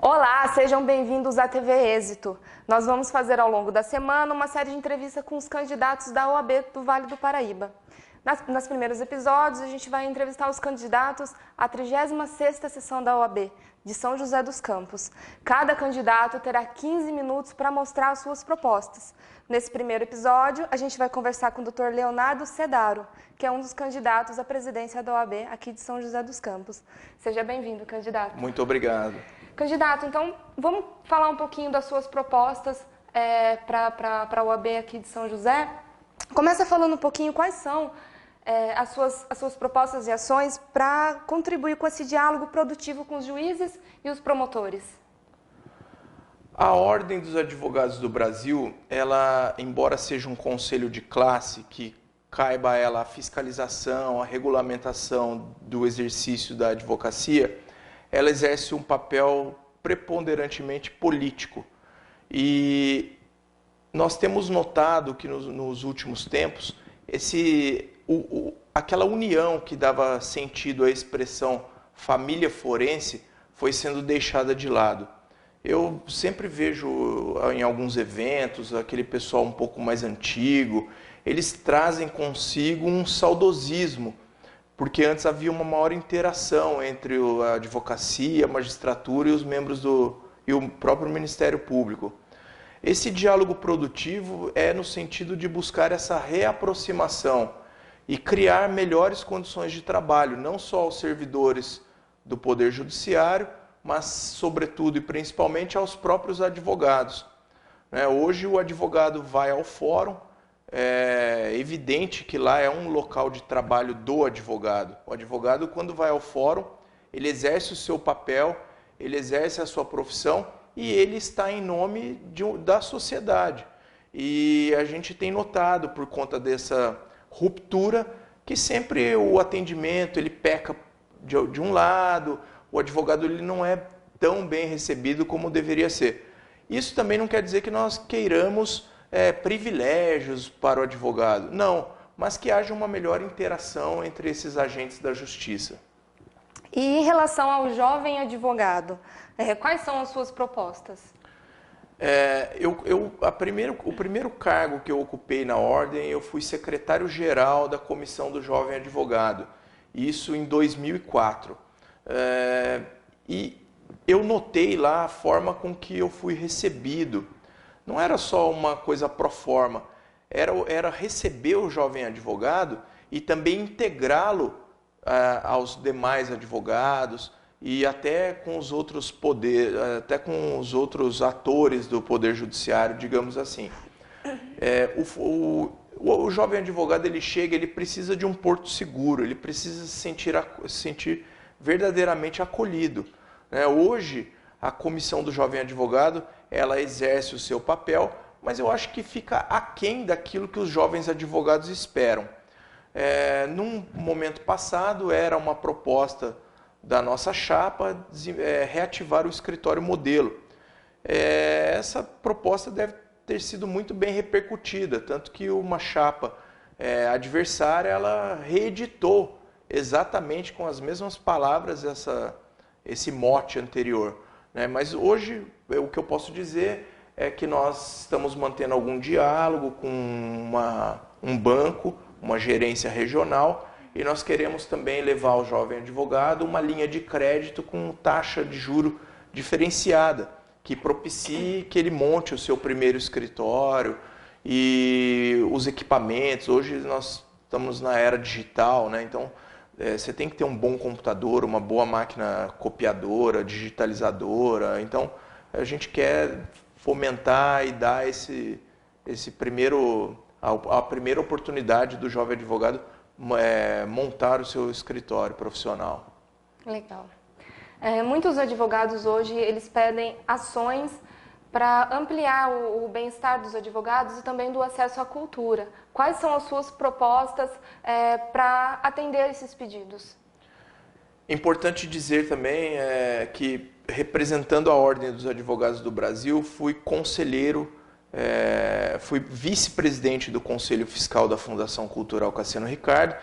Olá, sejam bem-vindos à TV Êxito. Nós vamos fazer ao longo da semana uma série de entrevistas com os candidatos da OAB do Vale do Paraíba. Nos primeiros episódios, a gente vai entrevistar os candidatos à 36ª sessão da OAB de São José dos Campos. Cada candidato terá 15 minutos para mostrar as suas propostas. Nesse primeiro episódio, a gente vai conversar com o Dr. Leonardo Sedaro, que é um dos candidatos à presidência da OAB aqui de São José dos Campos. Seja bem-vindo, candidato. Muito obrigado. Candidato, então vamos falar um pouquinho das suas propostas para a OAB aqui de São José. Começa falando um pouquinho quais são as suas propostas e ações para contribuir com esse diálogo produtivo com os juízes e os promotores. A Ordem dos Advogados do Brasil, ela, embora seja um conselho de classe que caiba a ela a fiscalização, a regulamentação do exercício da advocacia, ela exerce um papel preponderantemente político. E nós temos notado que nos últimos tempos, aquela união que dava sentido à expressão família forense foi sendo deixada de lado. Eu sempre vejo em alguns eventos, aquele pessoal um pouco mais antigo, eles trazem consigo um saudosismo, porque antes havia uma maior interação entre a advocacia, a magistratura e os membros e o próprio Ministério Público. Esse diálogo produtivo é no sentido de buscar essa reaproximação e criar melhores condições de trabalho, não só aos servidores do Poder Judiciário, mas sobretudo e principalmente aos próprios advogados. Hoje o advogado vai ao fórum, é evidente que lá é um local de trabalho do advogado. O advogado, quando vai ao fórum, ele exerce o seu papel, ele exerce a sua profissão e ele está em nome da sociedade. E a gente tem notado, por conta dessa ruptura, que sempre o atendimento ele peca de um lado, o advogado ele não é tão bem recebido como deveria ser. Isso também não quer dizer que nós queiramos privilégios para o advogado. Não, mas que haja uma melhor interação entre esses agentes da justiça. E em relação ao jovem advogado, quais são as suas propostas? O primeiro cargo que eu ocupei na Ordem, eu fui secretário-geral da Comissão do Jovem Advogado, isso em 2004. E eu notei lá a forma com que eu fui recebido. Não era só uma coisa pro forma, era receber o jovem advogado e também integrá-lo aos demais advogados e até com os outros poderes, até com os outros atores do Poder Judiciário, digamos assim. O jovem advogado ele chega, ele precisa de um porto seguro, ele precisa se sentir verdadeiramente acolhido. Hoje, a Comissão do Jovem Advogado, ela exerce o seu papel, mas eu acho que fica aquém daquilo que os jovens advogados esperam. Num momento passado, era uma proposta da nossa chapa reativar o escritório modelo. Essa proposta deve ter sido muito bem repercutida, tanto que uma chapa adversária, ela reeditou exatamente com as mesmas palavras esse mote anterior. Mas hoje, o que eu posso dizer é que nós estamos mantendo algum diálogo com um banco, uma gerência regional, e nós queremos também levar ao jovem advogado uma linha de crédito com taxa de juro diferenciada, que propicie que ele monte o seu primeiro escritório e os equipamentos. Hoje nós estamos na era digital, então você tem que ter um bom computador, uma boa máquina copiadora, digitalizadora. Então, a gente quer fomentar e dar a primeira oportunidade do jovem advogado montar o seu escritório profissional. Legal. Muitos advogados hoje, eles pedem ações para ampliar o bem-estar dos advogados e também do acesso à cultura. Quais são as suas propostas para atender esses pedidos? Importante dizer também que, representando a Ordem dos Advogados do Brasil, fui conselheiro, fui vice-presidente do Conselho Fiscal da Fundação Cultural Cassiano Ricardo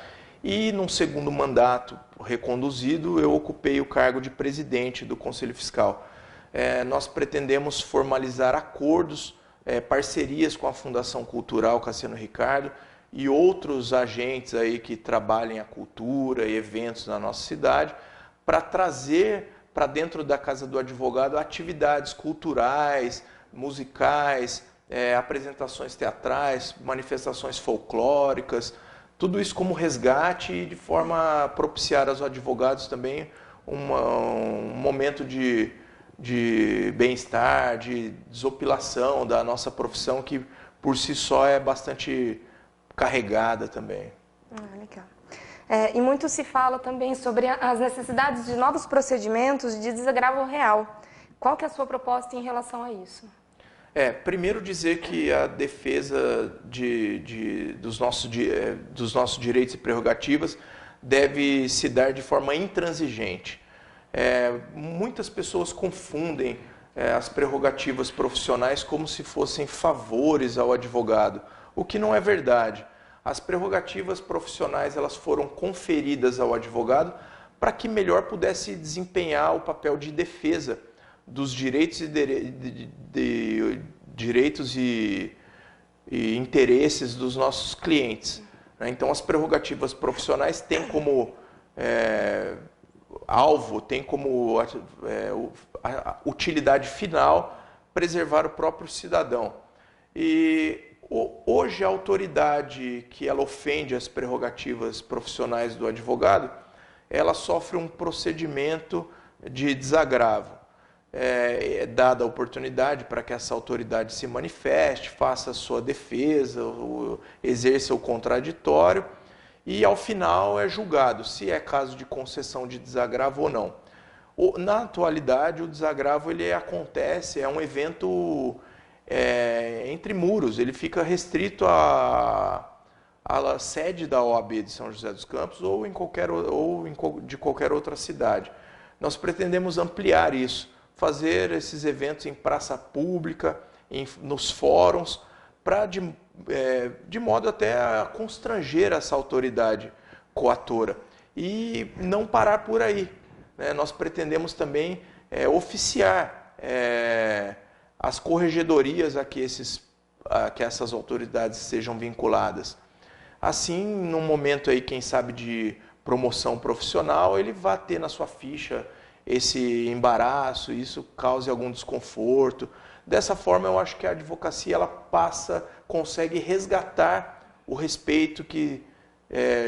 e, num segundo mandato reconduzido, eu ocupei o cargo de presidente do Conselho Fiscal. nós pretendemos formalizar acordos, parcerias com a Fundação Cultural Cassiano Ricardo e outros agentes aí que trabalhem a cultura e eventos na nossa cidade, para trazer para dentro da Casa do Advogado atividades culturais, musicais, apresentações teatrais, manifestações folclóricas, tudo isso como resgate e de forma a propiciar aos advogados também um momento de bem-estar, de desopilação da nossa profissão, que por si só é bastante carregada também. Legal. E muito se fala também sobre as necessidades de novos procedimentos de desagravo real. Qual que é a sua proposta em relação a isso? Primeiro dizer que a defesa dos nossos direitos e prerrogativas deve se dar de forma intransigente. Muitas pessoas confundem as prerrogativas profissionais como se fossem favores ao advogado, o que não é verdade. As prerrogativas profissionais elas foram conferidas ao advogado para que melhor pudesse desempenhar o papel de defesa dos direitos e interesses dos nossos clientes. Então, as prerrogativas profissionais têm como alvo, têm como a utilidade final preservar o próprio cidadão. E hoje a autoridade que ela ofende as prerrogativas profissionais do advogado, ela sofre um procedimento de desagravo. Dada a oportunidade para que essa autoridade se manifeste, faça a sua defesa, exerça o contraditório e ao final é julgado se é caso de concessão de desagravo ou não. Na atualidade o desagravo ele acontece, é um evento entre muros, ele fica restrito à sede da OAB de São José dos Campos ou de qualquer outra cidade. Nós pretendemos ampliar isso, fazer esses eventos em praça pública, nos fóruns, de modo até a constranger essa autoridade coatora. E não parar por aí. Nós pretendemos também oficiar as corregedorias a que essas autoridades sejam vinculadas. Assim, num momento aí, quem sabe, de promoção profissional, ele vai ter na sua ficha esse embaraço, isso cause algum desconforto. Dessa forma, eu acho que a advocacia ela consegue resgatar o respeito que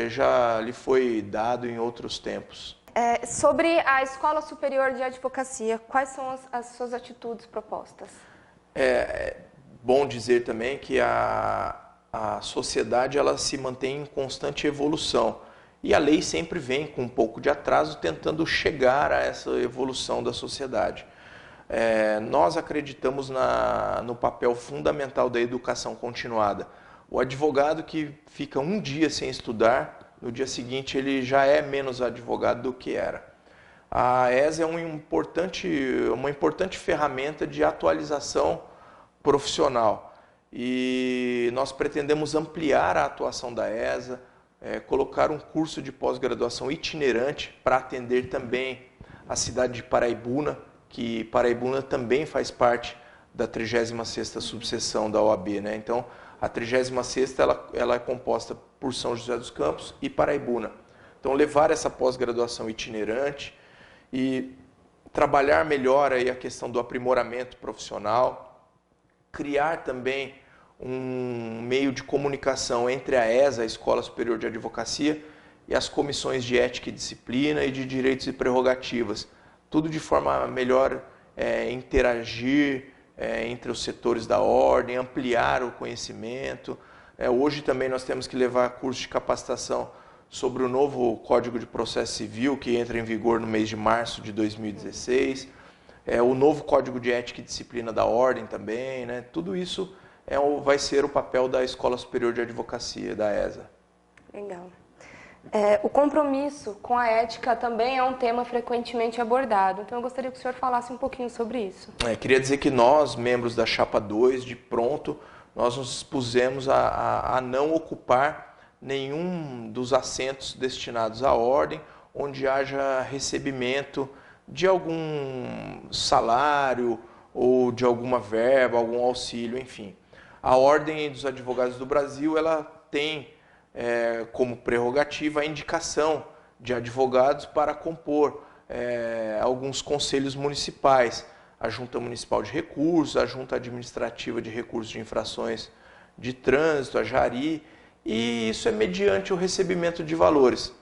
já lhe foi dado em outros tempos. Sobre a Escola Superior de Advocacia, quais são as suas atitudes propostas? É bom dizer também que a sociedade ela se mantém em constante evolução. E a lei sempre vem com um pouco de atraso, tentando chegar a essa evolução da sociedade. Nós acreditamos no papel fundamental da educação continuada. O advogado que fica um dia sem estudar, no dia seguinte ele já é menos advogado do que era. A ESA é uma importante ferramenta de atualização profissional. E nós pretendemos ampliar a atuação da ESA, colocar um curso de pós-graduação itinerante para atender também a cidade de Paraibuna, que Paraibuna também faz parte da 36ª subseção da OAB. Então, a 36ª ela é composta por São José dos Campos e Paraibuna. Então, levar essa pós-graduação itinerante e trabalhar melhor aí a questão do aprimoramento profissional, criar também um meio de comunicação entre a ESA, a Escola Superior de Advocacia, e as comissões de ética e disciplina e de direitos e prerrogativas. Tudo de forma a melhor interagir entre os setores da ordem, ampliar o conhecimento. Hoje também nós temos que levar curso de capacitação sobre o novo Código de Processo Civil, que entra em vigor no mês de março de 2016. O novo Código de Ética e Disciplina da Ordem também. Tudo isso vai ser o papel da Escola Superior de Advocacia, da ESA. Legal. O compromisso com a ética também é um tema frequentemente abordado, então eu gostaria que o senhor falasse um pouquinho sobre isso. Queria dizer que nós, membros da Chapa 2, de pronto, nós nos dispusemos a não ocupar nenhum dos assentos destinados à ordem, onde haja recebimento de algum salário ou de alguma verba, algum auxílio, enfim. A Ordem dos Advogados do Brasil, ela tem como prerrogativa a indicação de advogados para compor alguns conselhos municipais, a Junta Municipal de Recursos, a Junta Administrativa de Recursos de Infrações de Trânsito, a JARI, e isso é mediante o recebimento de valores.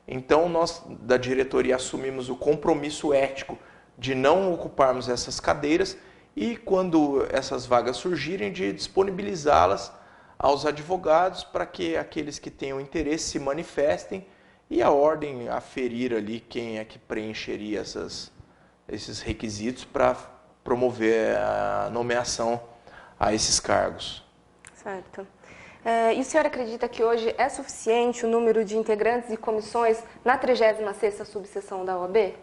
Então, nós da diretoria assumimos o compromisso ético de não ocuparmos essas cadeiras e, quando essas vagas surgirem, de disponibilizá-las aos advogados para que aqueles que tenham interesse se manifestem e a ordem aferir ali quem é que preencheria esses requisitos para promover a nomeação a esses cargos. Certo. E o senhor acredita que hoje é suficiente o número de integrantes e comissões na 36ª subseção da OAB?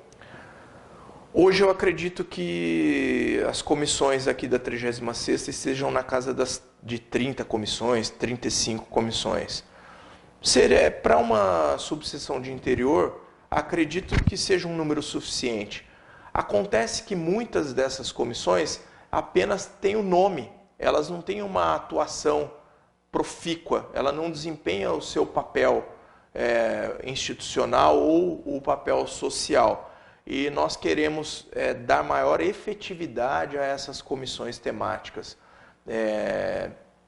Hoje eu acredito que as comissões aqui da 36ª estejam na casa de 30 comissões, 35 comissões. Para uma subseção de interior, acredito que seja um número suficiente. Acontece que muitas dessas comissões apenas têm o nome, elas não têm uma atuação profícua, ela não desempenha o seu papel institucional ou o papel social. E nós queremos dar maior efetividade a essas comissões temáticas,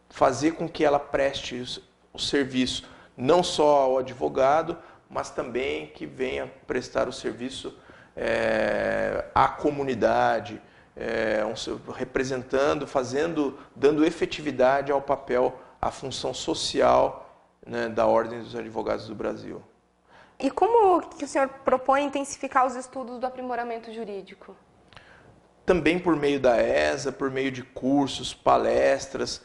fazer com que ela preste o serviço não só ao advogado, mas também que venha prestar o serviço à comunidade, representando, dando efetividade ao papel, à função social, né, da Ordem dos Advogados do Brasil. E como que o senhor propõe intensificar os estudos do aprimoramento jurídico? Também por meio da ESA, por meio de cursos, palestras,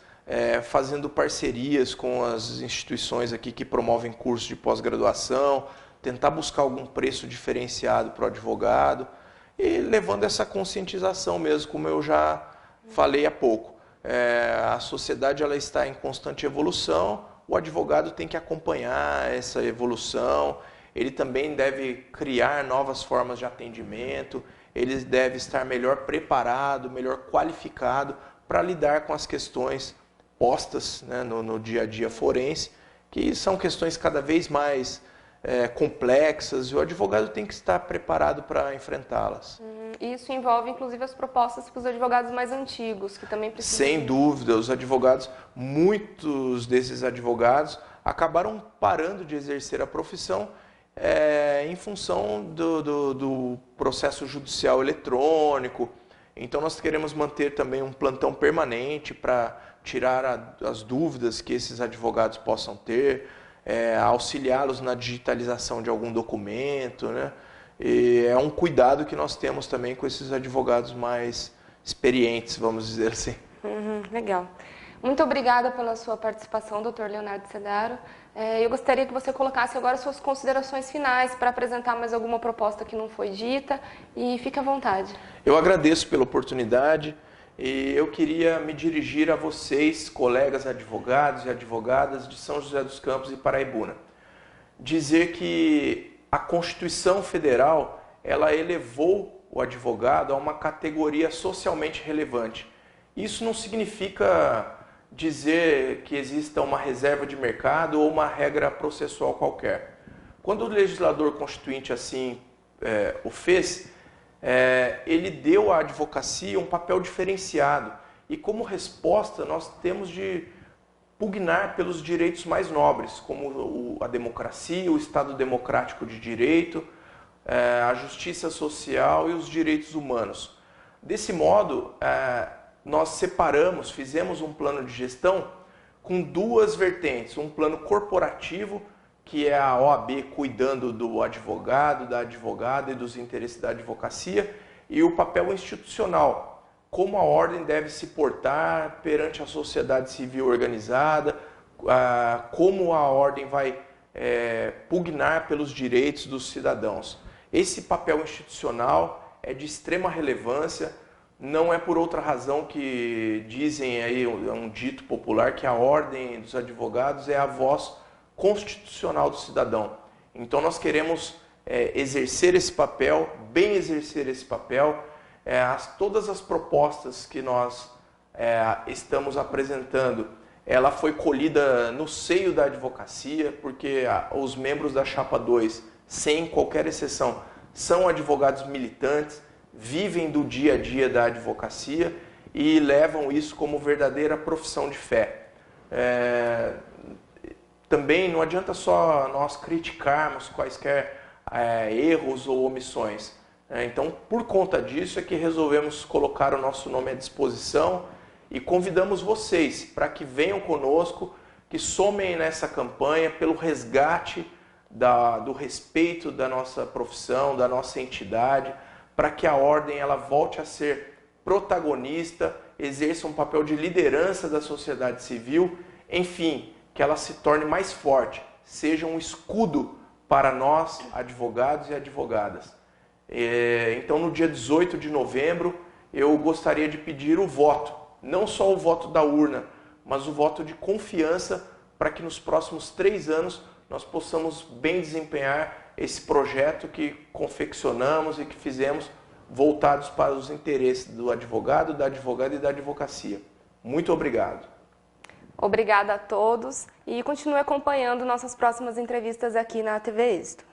fazendo parcerias com as instituições aqui que promovem cursos de pós-graduação, tentar buscar algum preço diferenciado para o advogado e levando essa conscientização mesmo, como eu já falei há pouco. A sociedade ela está em constante evolução, o advogado tem que acompanhar essa evolução, ele também deve criar novas formas de atendimento, ele deve estar melhor preparado, melhor qualificado para lidar com as questões postas, né, no dia a dia forense, que são questões cada vez mais complexas e o advogado tem que estar preparado para enfrentá-las. Isso envolve, inclusive, as propostas para os advogados mais antigos, que também precisam... Sem dúvida, os advogados, muitos desses advogados acabaram parando de exercer a profissão em função do processo judicial eletrônico. Então, nós queremos manter também um plantão permanente para tirar as dúvidas que esses advogados possam ter, auxiliá-los na digitalização de algum documento, né? E é um cuidado que nós temos também com esses advogados mais experientes, vamos dizer assim. Legal. Muito obrigada pela sua participação, Dr. Leonardo Sedaro. Eu gostaria que você colocasse agora suas considerações finais para apresentar mais alguma proposta que não foi dita e fique à vontade. Eu agradeço pela oportunidade e eu queria me dirigir a vocês, colegas advogados e advogadas de São José dos Campos e Paraibuna. Dizer que a Constituição Federal, ela elevou o advogado a uma categoria socialmente relevante. Isso não significa dizer que exista uma reserva de mercado ou uma regra processual qualquer. Quando o legislador constituinte assim o fez, ele deu à advocacia um papel diferenciado e como resposta nós temos de pugnar pelos direitos mais nobres, como a democracia, o Estado democrático de direito, a justiça social e os direitos humanos. Desse modo, nós fizemos um plano de gestão com duas vertentes, um plano corporativo, que é a OAB cuidando do advogado, da advogada e dos interesses da advocacia, e o papel institucional, como a ordem deve se portar perante a sociedade civil organizada, como a ordem vai pugnar pelos direitos dos cidadãos. Esse papel institucional é de extrema relevância, não é por outra razão que dizem aí, é um dito popular, que a ordem dos advogados é a voz constitucional do cidadão. Então nós queremos exercer esse papel, bem exercer esse papel. Todas as propostas que nós estamos apresentando, ela foi colhida no seio da advocacia, porque os membros da Chapa 2, sem qualquer exceção, são advogados militantes, vivem do dia a dia da advocacia e levam isso como verdadeira profissão de fé. Também não adianta só nós criticarmos quaisquer erros ou omissões. Então, por conta disso é que resolvemos colocar o nosso nome à disposição e convidamos vocês para que venham conosco, que somem nessa campanha pelo resgate do respeito da nossa profissão, da nossa entidade, para que a Ordem ela volte a ser protagonista, exerça um papel de liderança da sociedade civil, enfim, que ela se torne mais forte, seja um escudo para nós, advogados e advogadas. Então, no dia 18 de novembro, eu gostaria de pedir o voto, não só o voto da urna, mas o voto de confiança para que nos próximos 3 anos nós possamos bem desempenhar esse projeto que confeccionamos e que fizemos voltados para os interesses do advogado, da advogada e da advocacia. Muito obrigado. Obrigada a todos e continue acompanhando nossas próximas entrevistas aqui na TV Êxito.